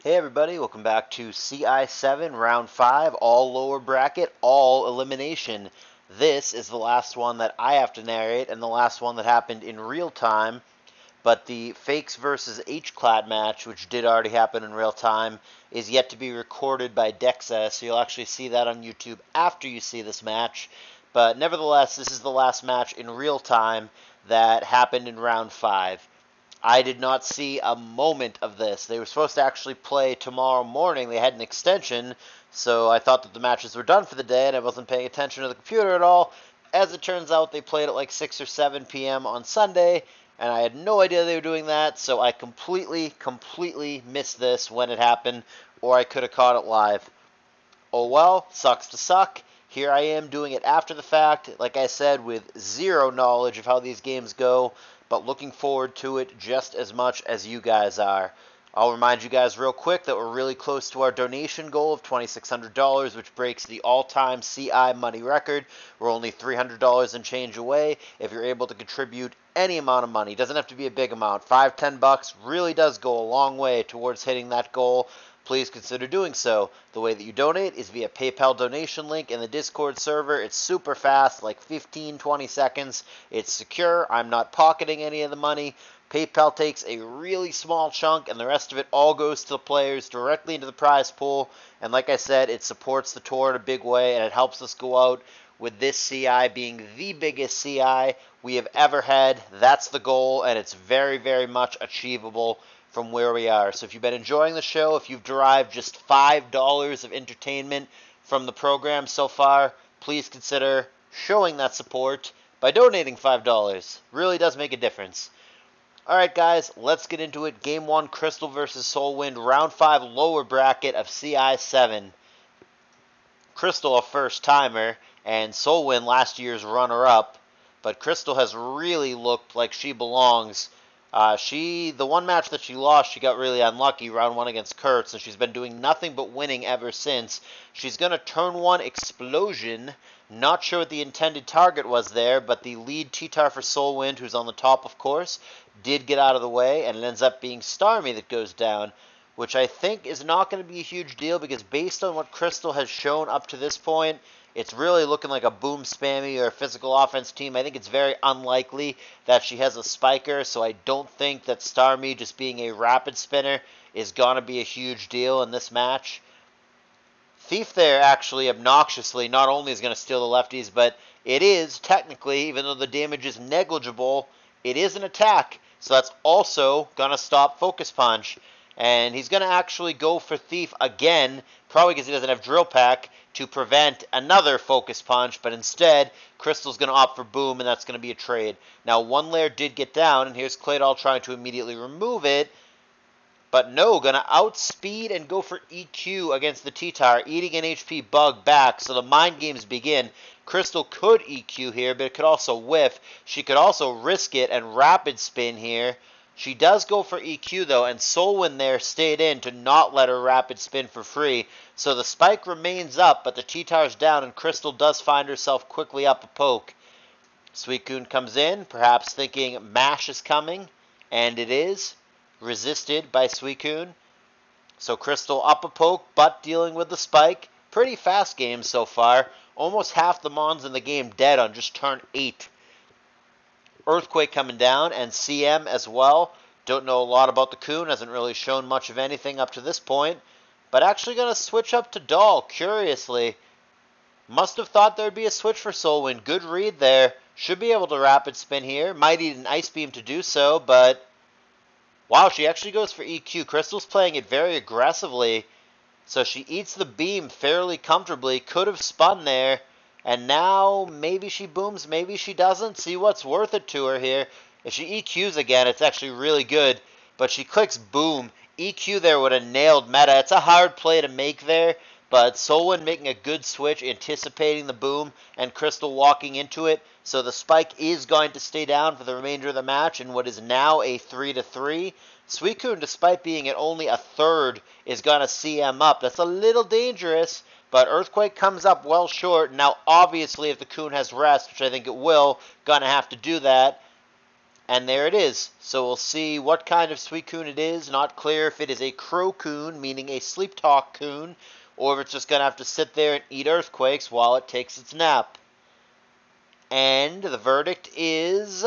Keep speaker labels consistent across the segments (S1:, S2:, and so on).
S1: Hey everybody, welcome back to CI7 Round 5, all lower bracket, all elimination. This is the last one that I have to narrate and the last one that happened in real time, but the Fakes versus H-Clad match, which did already happen in real time, is yet to be recorded by Dexa, so you'll actually see that on YouTube after you see this match. But nevertheless, this is the last match in real time that happened in Round 5. I did not see a moment of this. They were supposed to actually play tomorrow morning. They had an extension, so I thought that the matches were done for the day, and I wasn't paying attention to the computer at all. As it turns out, they played at like 6 or 7 p.m. on Sunday, and I had no idea they were doing that, so I completely missed this when it happened, or I could have caught it live. Oh well, sucks to suck. Here I am doing it after the fact, like I said, with zero knowledge of how these games go, but looking forward to it just as much as you guys are. I'll remind you guys real quick that we're really close to our donation goal of $2,600, which breaks the all-time CI money record. We're only $300 and change away. If you're able to contribute any amount of money, doesn't have to be a big amount, $5, $10 really does go a long way towards hitting that goal. Please consider doing so. The way that you donate is via PayPal donation link in the Discord server. It's super fast, like 15-20 seconds. It's secure. I'm not pocketing any of the money. PayPal takes a really small chunk, and the rest of it all goes to the players directly into the prize pool. And like I said, it supports the tour in a big way, and it helps us go out with this CI being the biggest CI we have ever had. That's the goal, and it's very much achievable from where we are. So if you've been enjoying the show, if you've derived just $5 of entertainment from the program so far, please consider showing that support by donating $5. Really does make a difference. Alright guys, let's get into it. Game 1, Kristyl versus SoulWind, Round 5 lower bracket of CI7. Kristyl a first-timer, and SoulWind last year's runner-up, but Kristyl has really looked like she belongs. The one match that she lost, she got really unlucky, round 1 against Kurtz, and she's been doing nothing but winning ever since. She's going to turn 1 Explosion. Not sure what the intended target was there, but the lead T-Tar for SoulWind, who's on the top, of course, did get out of the way, and it ends up being Starmie that goes down, which I think is not going to be a huge deal, because based on what Kristyl has shown up to this point, it's really looking like a boom spammy or a physical offense team. I think it's very unlikely that she has a spiker, so I don't think that Starmie just being a rapid spinner is going to be a huge deal in this match. Thief there actually obnoxiously not only is going to steal the lefties, but it is technically, even though the damage is negligible, it is an attack. So that's also going to stop Focus Punch. And he's going to actually go for Thief again, probably because he doesn't have Drill Pack, to prevent another Focus Punch, but instead, Krystyl's going to opt for Boom, and that's going to be a trade. Now, one layer did get down, and here's Claydol trying to immediately remove it, but no, going to outspeed and go for EQ against the T-Tar, eating an HP bug back, so the mind games begin. Kristyl could EQ here, but it could also whiff. She could also risk it and rapid spin here. She does go for EQ, though, and SoulWind there stayed in to not let her rapid spin for free. So the spike remains up, but the T-Tar's down, and Kristyl does find herself quickly up a poke. Suicune comes in, perhaps thinking Mash is coming, and it is. Resisted by Suicune. So Kristyl up a poke, but dealing with the spike. Pretty fast game so far. Almost half the Mons in the game dead on just turn 8. Earthquake coming down, and CM as well. Don't know a lot about the Coon, hasn't really shown much of anything up to this point. But actually going to switch up to Doll, curiously. Must have thought there'd be a switch for SoulWind. Good read there. Should be able to rapid spin here. Might need an Ice Beam to do so, but wow, she actually goes for EQ. Krystyl's playing it very aggressively. So she eats the beam fairly comfortably. Could have spun there. And now, maybe she booms, maybe she doesn't. See what's worth it to her here. If she EQs again, it's actually really good. But she clicks boom. EQ there would have nailed meta. It's a hard play to make there. But SoulWind making a good switch, anticipating the boom, and Kristyl walking into it. So the spike is going to stay down for the remainder of the match in what is now a 3-3. Suicune, despite being at only a third, is going to CM up. That's a little dangerous. But Earthquake comes up well short. Now, obviously, if the Coon has rest, which I think it will, gonna have to do that. And there it is. So we'll see what kind of Suicune it is. Not clear if it is a Crow-Coon, meaning a Sleep Talk Coon, or if it's just going to have to sit there and eat earthquakes while it takes its nap. And the verdict is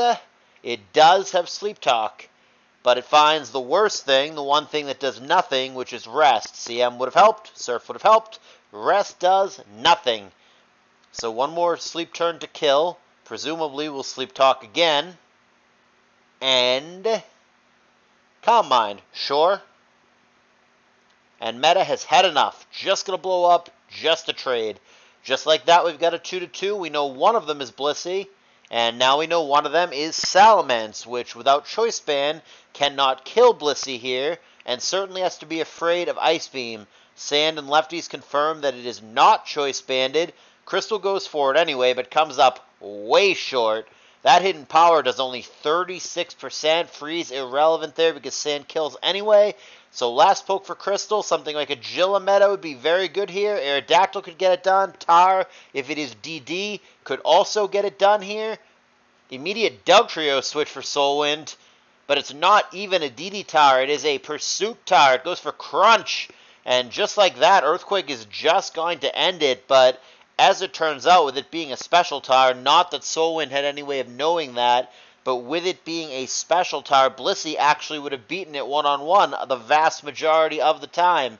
S1: it does have Sleep Talk, but it finds the worst thing, the one thing that does nothing, which is Rest. CM would have helped, Surf would have helped, Rest does nothing. So one more sleep turn to kill. Presumably we'll Sleep Talk again. And Calm Mind, sure. And Meta has had enough. Just going to blow up, just a trade. Just like that, we've got a 2-2. We know one of them is Blissey. And now we know one of them is Salamence, which without Choice Band cannot kill Blissey here. And certainly has to be afraid of Ice Beam. Sand and Lefties confirm that it is not Choice Banded. Kristyl goes for it anyway, but comes up way short. That hidden power does only 36%. Freeze irrelevant there because Sand kills anyway. So last poke for Kristyl. Something like a Gillameta would be very good here. Aerodactyl could get it done. Tar, if it is DD, could also get it done here. Immediate Dugtrio switch for SoulWind. But it's not even a DD Tar. It is a Pursuit Tar. It goes for Crunch. And just like that, Earthquake is just going to end it. But as it turns out, with it being a special Tar, not that SoulWind had any way of knowing that, but with it being a special Tar, Blissey actually would have beaten it one-on-one the vast majority of the time.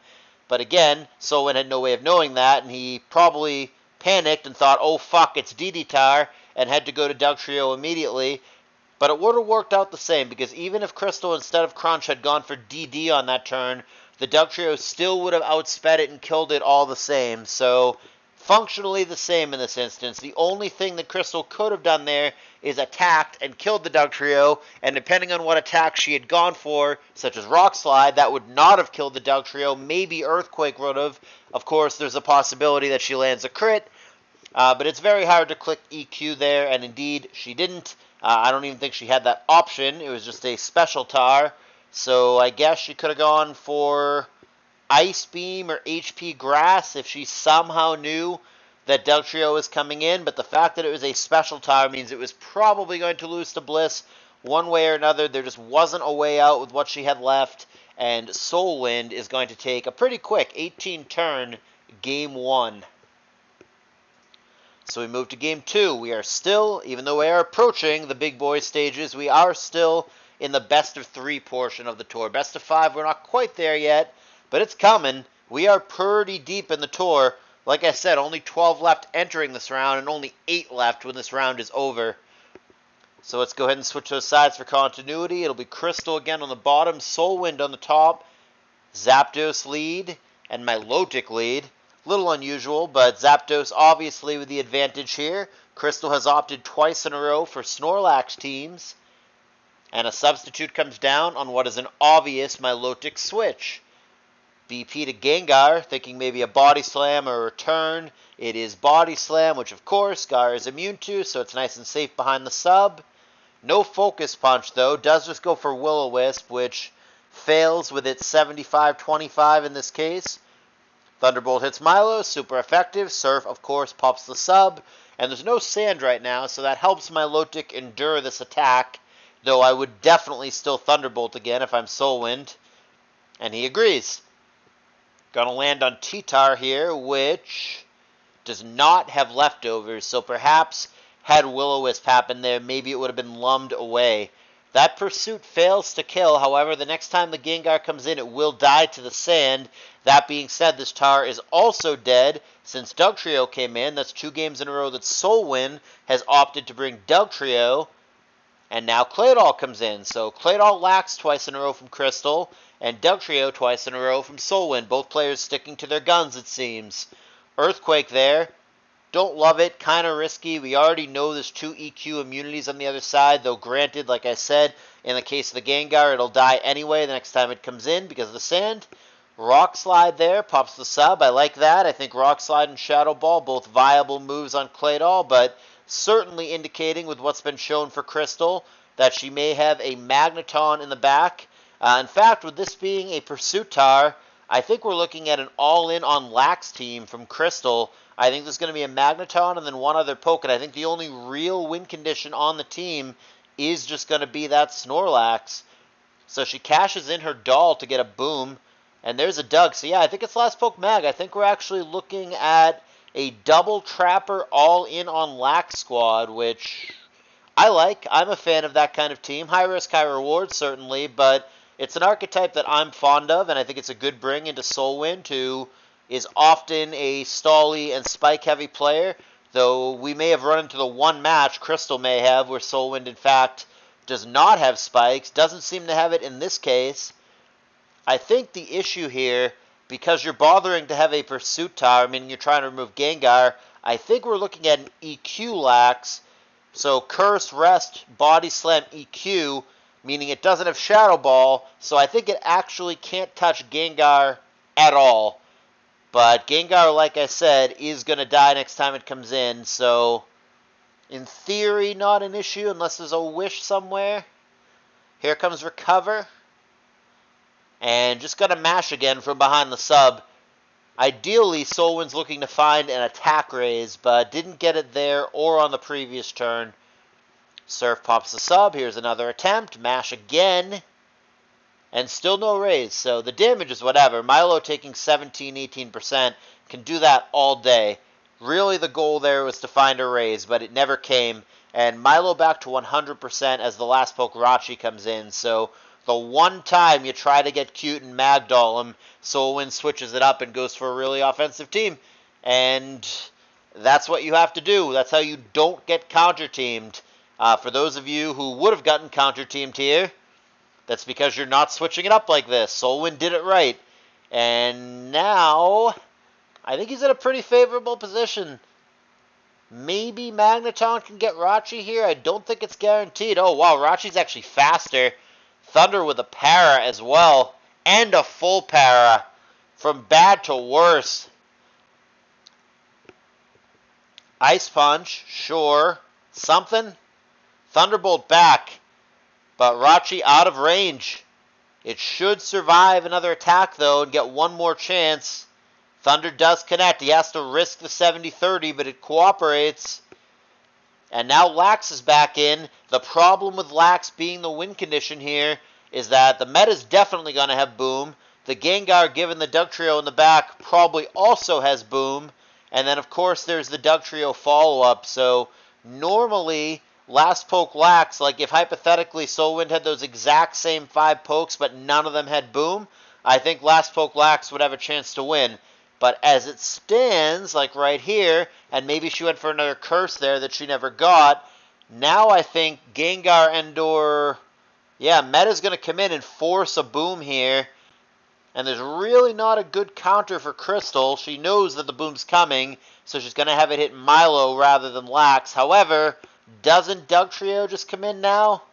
S1: But again, SoulWind had no way of knowing that, and he probably panicked and thought, oh fuck, it's DD Tar, and had to go to Dugtrio immediately. But it would have worked out the same, because even if Kristyl instead of Crunch had gone for DD on that turn, the Dugtrio still would have outsped it and killed it all the same. So functionally the same in this instance. The only thing that Kristyl could have done there is attacked and killed the Dugtrio, and depending on what attack she had gone for, such as Rock Slide, that would not have killed the Dugtrio. Maybe Earthquake would have. Of course, there's a possibility that she lands a crit, but it's very hard to click EQ there, and indeed, she didn't. I don't even think she had that option. It was just a special Tar, so I guess she could have gone for Ice Beam or HP Grass if she somehow knew that Dugtrio was coming in, but the fact that it was a special Tar means it was probably going to lose to Bliss one way or another. There just wasn't a way out with what she had left, and SoulWind is going to take a pretty quick 18-turn Game 1. So we move to Game 2. We are still, even though we are approaching the big boy stages, we are still in the best of 3 portion of the tour. Best of 5, we're not quite there yet, but it's coming. We are pretty deep in the tour. Like I said, only 12 left entering this round, and only 8 left when this round is over. So let's go ahead and switch those sides for continuity. It'll be Kristyl again on the bottom, SoulWind on the top, Zapdos lead, and Milotic lead. Little unusual, but Zapdos obviously with the advantage here. Kristyl has opted twice in a row for Snorlax teams, and a substitute comes down on what is an obvious Milotic switch. BP to Gengar, thinking maybe a Body Slam or a return. It is Body Slam, which of course Gar is immune to, so it's nice and safe behind the sub. No Focus Punch though, does just go for Will-O-Wisp, which fails with its 75-25 in this case. Thunderbolt hits Milo, super effective. Surf, of course, pops the sub. And there's no Sand right now, so that helps Milotic endure this attack. Though I would definitely still Thunderbolt again if I'm SoulWind. And he agrees. Gonna land on T-Tar here, which does not have leftovers. So perhaps had Will-O-Wisp happened there, maybe it would have been lummed away. That Pursuit fails to kill. However, the next time the Gengar comes in, it will die to the Sand. That being said, this Tar is also dead since Dugtrio came in. That's 2 games in a row that SoulWind has opted to bring Dugtrio. And now Claydol comes in. So Claydol lacks twice in a row from Kristyl, and Dugtrio twice in a row from SoulWind. Both players sticking to their guns, it seems. Earthquake there. Don't love it, kind of risky. We already know there's 2 EQ immunities on the other side, though granted, like I said, in the case of the Gengar, it'll die anyway the next time it comes in because of the Sand. Rock Slide there, pops the sub. I like that. I think Rock Slide and Shadow Ball, both viable moves on Claydol, but certainly indicating with what's been shown for Kristyl that she may have a Magneton in the back. In fact, with this being a Pursuit Tar, I think we're looking at an all-in on Lax team from Kristyl. I think there's going to be a Magneton and then one other poke, and I think the only real win condition on the team is just going to be that Snorlax. So she cashes in her doll to get a boom. And there's a Doug. So yeah, I think it's Last Poke Mag. I think we're actually looking at a double trapper all in on Lax Squad, which I like. I'm a fan of that kind of team. High risk, high reward, certainly, but it's an archetype that I'm fond of, and I think it's a good bring into SoulWind, who is often a stally and spike-heavy player, though we may have run into the one match, Kristyl may have, where SoulWind, in fact, does not have spikes, doesn't seem to have it in this case. I think the issue here, because you're bothering to have a Pursuit Tower, meaning you're trying to remove Gengar, I think we're looking at an EQ Lax. So Curse, Rest, Body Slam, EQ, meaning it doesn't have Shadow Ball, so I think it actually can't touch Gengar at all. But Gengar, like I said, is going to die next time it comes in, so in theory, not an issue unless there's a Wish somewhere. Here comes Recover. And just going to mash again from behind the sub. Ideally, SoulWind's looking to find an attack raise, but didn't get it there or on the previous turn. Surf pops the sub. Here's another attempt. Mash again. And still no raise. So the damage is whatever. Milo taking 17-18% can do that all day. Really the goal there was to find a raise, but it never came. And Milo back to 100% as the last poke Rachi comes in. So the one time you try to get cute and Magdoll him, SoulWind switches it up and goes for a really offensive team. And that's what you have to do. That's how you don't get counter-teamed. For those of you who would have gotten counter-teamed here, that's because you're not switching it up like this. SoulWind did it right. And now, I think he's in a pretty favorable position. Maybe Magneton can get Rachi here. I don't think it's guaranteed. Oh, wow, Rachi's actually faster. Thunder with a para as well. And a full para. From bad to worse. Ice Punch, sure. Something. Thunderbolt back. But Rachi out of range. It should survive another attack, though, and get one more chance. Thunder does connect. He has to risk the 70-30, but it cooperates. And now Lax is back in. The problem with Lax being the win condition here is that the meta's definitely going to have Boom. The Gengar, given the Dugtrio in the back, probably also has Boom. And then, of course, there's the Dugtrio follow-up. So, normally, Last Poke Lax, like if hypothetically SoulWind had those exact same 5 pokes, but none of them had Boom, I think Last Poke Lax would have a chance to win. But as it stands, like right here, and maybe she went for another Curse there that she never got, now I think Gengar and/or, yeah, Meta's going to come in and force a Boom here. And there's really not a good counter for Kristyl. She knows that the Boom's coming, so she's going to have it hit Milo rather than Lax. However, doesn't Dugtrio just come in now?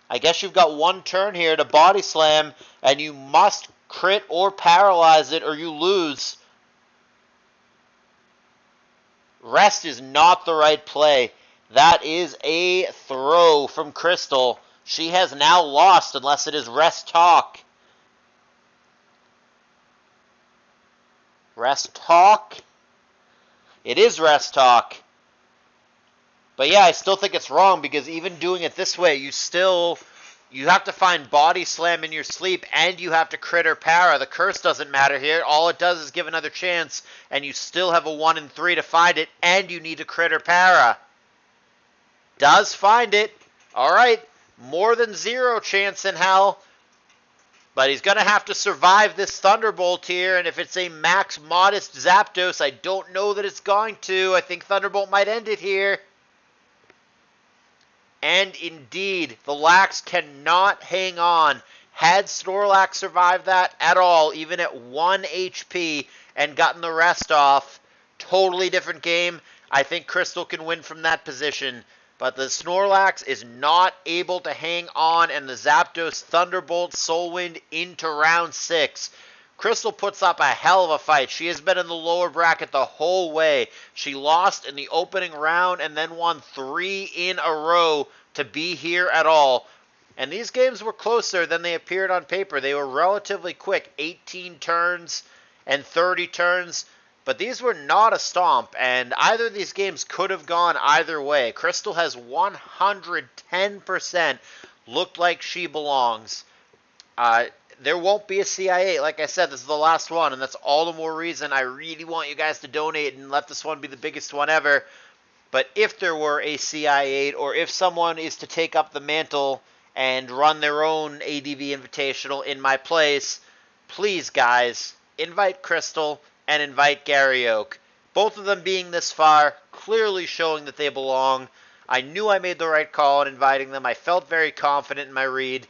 S1: I guess you've got one turn here to Body Slam, and you must crit or paralyze it or you lose. Rest is not the right play. That is a throw from Kristyl. She has now lost unless it is Rest Talk. Rest Talk? It is Rest Talk. But yeah, I still think it's wrong because even doing it this way, you have to find Body Slam in your sleep and you have to crit or para. The Curse doesn't matter here. All it does is give another chance and you still have a 1 in 3 to find it and you need to crit or para. Does find it. Alright, more than 0 chance in hell. But he's going to have to survive this Thunderbolt here, and if it's a max modest Zapdos, I don't know that it's going to. I think Thunderbolt might end it here. And indeed, the Lax cannot hang on. Had Snorlax survived that at all, even at 1 HP, and gotten the rest off, totally different game. I think Kristyl can win from that position. But the Snorlax is not able to hang on, and the Zapdos Thunderbolt SoulWind into round 6. Kristyl puts up a hell of a fight. She has been in the lower bracket the whole way. She lost in the opening round and then won 3 in a row to be here at all. And these games were closer than they appeared on paper. They were relatively quick, 18 turns and 30 turns. But these were not a stomp, and either of these games could have gone either way. Kristyl has 110% looked like she belongs. There won't be a CI8. Like I said, this is the last one, and that's all the more reason I really want you guys to donate and let this one be the biggest one ever. But if there were a CI8, or if someone is to take up the mantle and run their own ADV Invitational in my place, please, guys, invite Kristyl and invite Gary Oak. Both of them being this far, clearly showing that they belong. I knew I made the right call in inviting them. I felt very confident in my read,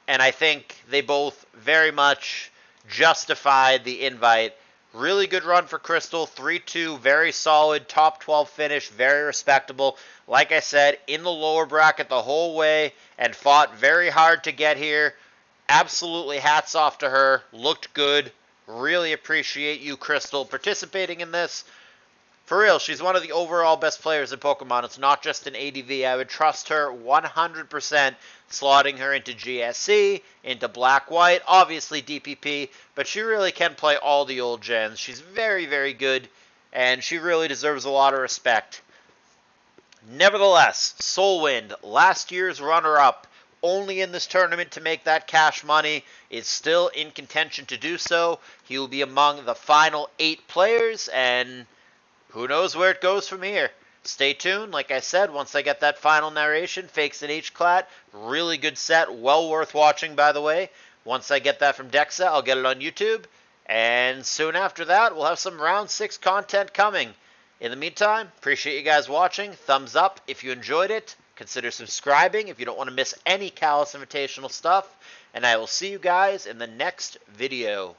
S1: and I think they both very much justified the invite. Really good run for Kristyl, 3-2, very solid, top 12 finish, very respectable. Like I said, in the lower bracket the whole way and fought very hard to get here. Absolutely hats off to her, looked good. Really appreciate you, Kristyl, participating in this. For real, she's one of the overall best players in Pokemon. It's not just an ADV. I would trust her 100%, slotting her into GSC, into Black-White, obviously DPP, but she really can play all the old gens. She's very, very good, and she really deserves a lot of respect. Nevertheless, SoulWind, last year's runner-up, only in this tournament to make that cash money, is still in contention to do so. He will be among the final 8 players, and who knows where it goes from here. Stay tuned. Like I said, once I get that final narration, Fakes and H-Clat, really good set, well worth watching, by the way. Once I get that from Dexa, I'll get it on YouTube, and soon after that, we'll have some Round 6 content coming. In the meantime, appreciate you guys watching. Thumbs up if you enjoyed it. Consider subscribing if you don't want to miss any CALLOUS Invitational stuff. And I will see you guys in the next video.